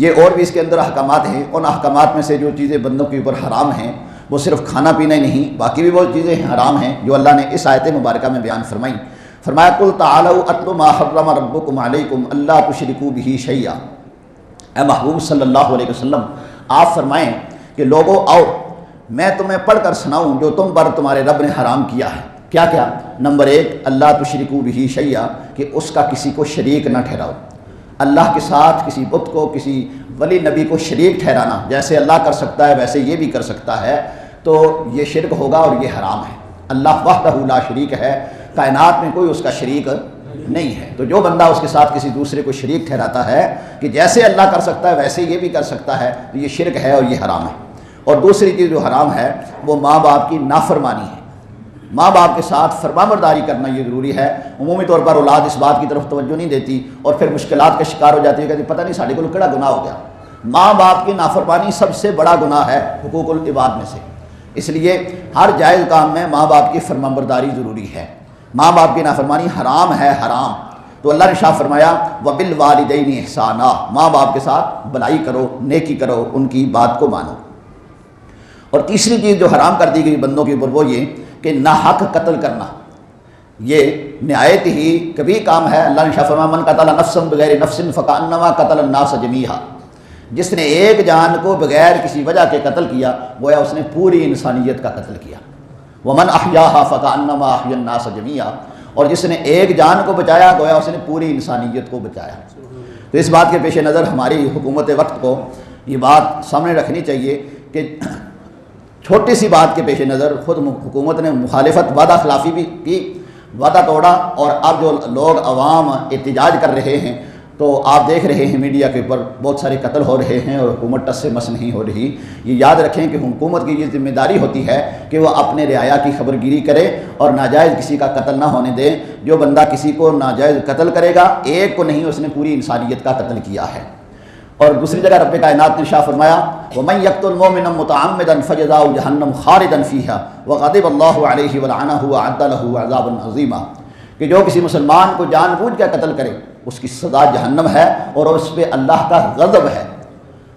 یہ اور بھی اس کے اندر احکامات ہیں. ان احکامات میں سے جو چیزیں بندوں کے اوپر حرام ہیں وہ صرف کھانا پینا ہی نہیں، باقی بھی بہت چیزیں حرام ہیں جو اللہ نے اس آیت مبارکہ میں بیان فرمائیں. فرمایا قل تعالوا اتل ما حرم ربکم علیکم الا تشرکوا بہ شیئا. اے محبوب صلی اللہ علیہ وسلم آپ فرمائیں کہ لوگوں آؤ میں تمہیں پڑھ کر سناؤں جو تم پر تمہارے رب نے حرام کیا ہے. کیا کیا؟ نمبر 1 اللہ تشرکوا بہ شیئا، کہ اس کا کسی کو شریک نہ ٹھہراؤ. اللہ کے ساتھ کسی بت کو، کسی ولی نبی کو شریک ٹھہرانا، جیسے اللہ کر سکتا ہے ویسے یہ بھی کر سکتا ہے، تو یہ شرک ہوگا اور یہ حرام ہے. اللہ وحدہ لا شریک ہے، کائنات میں کوئی اس کا شریک نہیں ہے. تو جو بندہ اس کے ساتھ کسی دوسرے کو شریک ٹھہراتا ہے کہ جیسے اللہ کر سکتا ہے ویسے یہ بھی کر سکتا ہے، تو یہ شرک ہے اور یہ حرام ہے. اور دوسری چیز جو حرام ہے وہ ماں باپ کی نافرمانی ہے. ماں باپ کے ساتھ فرمانبرداری کرنا یہ ضروری ہے. عمومی طور پر اولاد اس بات کی طرف توجہ نہیں دیتی اور پھر مشکلات کا شکار ہو جاتی ہے، کہتی پتہ نہیں ساڑھے کو کیڑا گناہ ہو گیا. ماں باپ کی نافرمانی سب سے بڑا گناہ ہے حقوق العباد میں سے. اس لیے ہر جائز کام میں ماں باپ کی فرمانبرداری ضروری ہے. ماں باپ کی نافرمانی حرام ہے، حرام. تو اللہ نے شاہ فرمایا وبالوالدین احسانا، ماں باپ کے ساتھ بھلائی کرو، نیکی کرو، ان کی بات کو مانو. اور تیسری چیز جو حرام کر دی گئی بندوں کے اوپر وہ یہ کہ ناحق قتل کرنا، یہ نہایت ہی کبھی کام ہے. اللہ نے شاہ فرمایا من قتل نفسا بغیر نفس فکأنما قتل الناس جمیعا، جس نے ایک جان کو بغیر کسی وجہ کے قتل کیا گویا اس نے پوری انسانیت کا قتل کیا. ومن احیاھا فکأنما احیا الناس جمیعا، اور جس نے ایک جان کو بچایا گویا اس نے پوری انسانیت کو بچایا. تو اس بات کے پیش نظر ہماری حکومت وقت کو یہ بات سامنے رکھنی چاہیے کہ چھوٹی سی بات کے پیش نظر خود حکومت نے مخالفت، وعدہ خلافی بھی کی، وعدہ توڑا، اور اب جو لوگ عوام احتجاج کر رہے ہیں تو آپ دیکھ رہے ہیں میڈیا کے اوپر بہت سارے قتل ہو رہے ہیں اور حکومت ٹس سے مس نہیں ہو رہی. یہ یاد رکھیں کہ حکومت کی یہ ذمہ داری ہوتی ہے کہ وہ اپنے رعایا کی خبر گیری کرے اور ناجائز کسی کا قتل نہ ہونے دے. جو بندہ کسی کو ناجائز قتل کرے گا، ایک کو نہیں، اس نے پوری انسانیت کا قتل کیا ہے. اور دوسری جگہ رب کائنات نے ارشاد فرمایا وَمَن يَقْتُلْ مُؤْمِنًا مُتَعَمِّدًا فَجَزَاؤُهُ جَهَنَّمُ خَالِدًا فِيهَا وَغَضِبَ اللَّهُ عَلَيْهِ وَلَعَنَهُ وَأَعَدَّ لَهُ عَذَابًا عَظِيمًا، کہ جو کسی مسلمان کو جان بوجھ کر قتل کرے اس کی سزا جہنم ہے اور اس پہ اللہ کا غضب ہے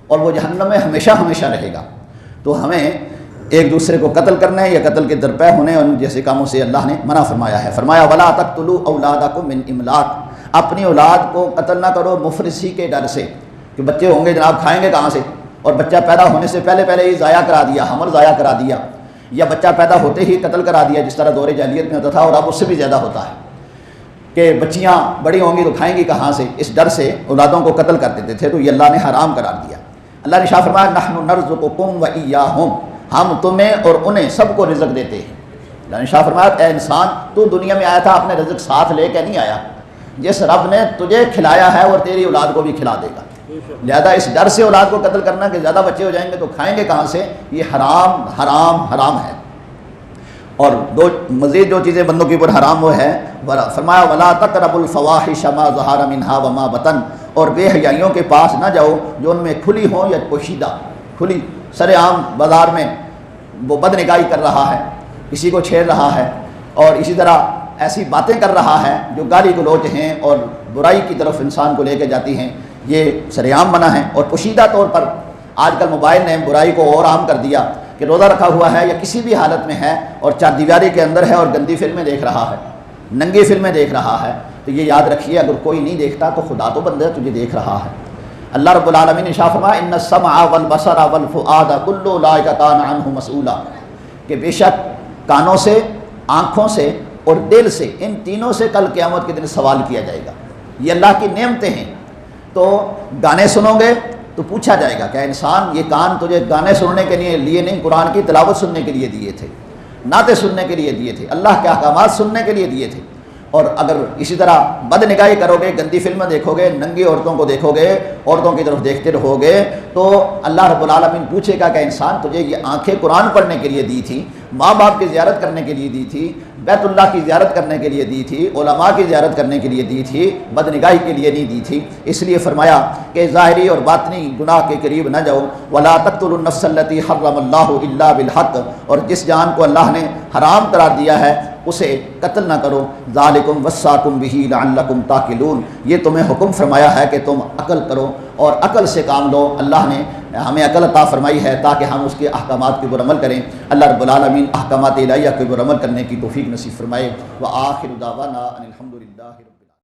اور وہ جہنم میں ہمیشہ ہمیشہ رہے گا. تو ہمیں ایک دوسرے کو قتل کرنے یا قتل کے درپے ہونے اور ان جیسے کاموں سے اللہ نے منع فرمایا ہے. فرمایا وَلَا تَقْتُلُوا أَوْلَادَكُم مِّنْ إِمْلَاقٍ، اپنی اولاد کو قتل نہ کرو مفلسی کے ڈر سے کہ بچے ہوں گے جناب کھائیں گے کہاں سے، اور بچہ پیدا ہونے سے پہلے ہی ضائع کرا دیا، حمل ضائع کرا دیا، یا بچہ پیدا ہوتے ہی قتل کرا دیا جس طرح دور جاہلیت میں ہوتا تھا اور اب اس سے بھی زیادہ ہوتا ہے کہ بچیاں بڑی ہوں گی تو کھائیں گی کہاں سے. اس ڈر سے اولادوں کو قتل کر دیتے تھے، تو یہ اللہ نے حرام قرار دیا. اللہ نے شاہ فرمایا نحن نرزقکم وإیاہم، ہم تمہیں اور انہیں سب کو رزق دیتے ہیں. اللہ نے شاہ فرمایا اے انسان تو دنیا میں آیا تھا اپنے رزق ساتھ لے کے نہیں آیا، جس رب نے تجھے کھلایا ہے اور تیری اولاد کو بھی کھلا دے گا. لہذا اس ڈر سے اولاد کو قتل کرنا کہ زیادہ بچے ہو جائیں گے تو کھائیں گے کہاں سے، یہ حرام حرام حرام ہے. اور دو مزید جو چیزیں بندوں کے اوپر حرام وہ ہے، فرمایا وَلَا تَقْرَبُوا الْفَوَاحِشَ مَا ظَهَرَ مِنْهَا وَمَا بَطَنَ، اور بے حیائیوں کے پاس نہ جاؤ جو ان میں کھلی ہوں یا پوشیدہ. کھلی سر عام بازار میں وہ بد نگاہی کر رہا ہے، کسی کو چھیڑ رہا ہے، اور اسی طرح ایسی باتیں کر رہا ہے جو گالی گلوچ ہیں اور برائی کی طرف انسان کو لے کے جاتی ہیں، یہ سر عام منع ہے. اور پوشیدہ طور پر آج کل موبائل نے برائی کو اور عام کر دیا کہ روزہ رکھا ہوا ہے یا کسی بھی حالت میں ہے اور چار دیواری کے اندر ہے اور گندی فلمیں دیکھ رہا ہے، ننگی فلمیں دیکھ رہا ہے. تو یہ یاد رکھیے اگر کوئی نہیں دیکھتا تو خدا تو بندہ تجھے دیکھ رہا ہے. اللہ رب العالمین نے ارشاد فرمایا ان السمع والبصر والفؤاد کل اولئک کان عنہ مسئولا، کہ بے شک کانوں سے، آنکھوں سے اور دل سے، ان تینوں سے کل قیامت کے دن سوال کیا جائے گا. یہ اللہ کی نعمتیں ہیں. تو گانے سنو گے تو پوچھا جائے گا کہ انسان یہ کان تجھے گانے سننے کے لیے نہیں، قرآن کی تلاوت سننے کے لیے دیے تھے، نعتیں سننے کے لیے دیے تھے، اللہ کے احکامات سننے کے لیے دیے تھے. اور اگر اسی طرح بد نگاہی کرو گے، گندی فلمیں دیکھو گے، ننگی عورتوں کو دیکھو گے، عورتوں کی طرف دیکھتے رہو گے، تو اللہ رب العالمین پوچھے گا کہ انسان تجھے یہ آنکھیں قرآن پڑھنے کے لیے دی تھی، ماں باپ کی زیارت کرنے کے لیے دی تھی، بیت اللہ کی زیارت کرنے کے لیے دی تھی، علماء کی زیارت کرنے کے لیے دی تھی، بد نگاہی کے لیے نہیں دی تھی. اس لیے فرمایا کہ ظاہری اور باطنی گناہ کے قریب نہ جاؤ. وَلَا تَقْتُلُوا النَّفْسَ الَّتِي حَرَّمَ اللَّهُ إِلَّا بِالْحَقِّ، اور جس جان کو اللہ نے حرام قرار دیا ہے اسے قتل نہ کرو، ذالکم وصاکم بہ لعلکم تعقلون، یہ تمہیں حکم فرمایا ہے کہ تم عقل کرو اور عقل سے کام لو۔ اللہ نے ہمیں عقل عطا فرمائی ہے تاکہ ہم اس کے احکامات کے اوپر عمل کریں۔ اللہ رب العالمین احکامات الہیہ کے اوپر عمل کرنے کی توفیق نصیب فرمائے۔ وآخر دعوانا ان الحمد للہ۔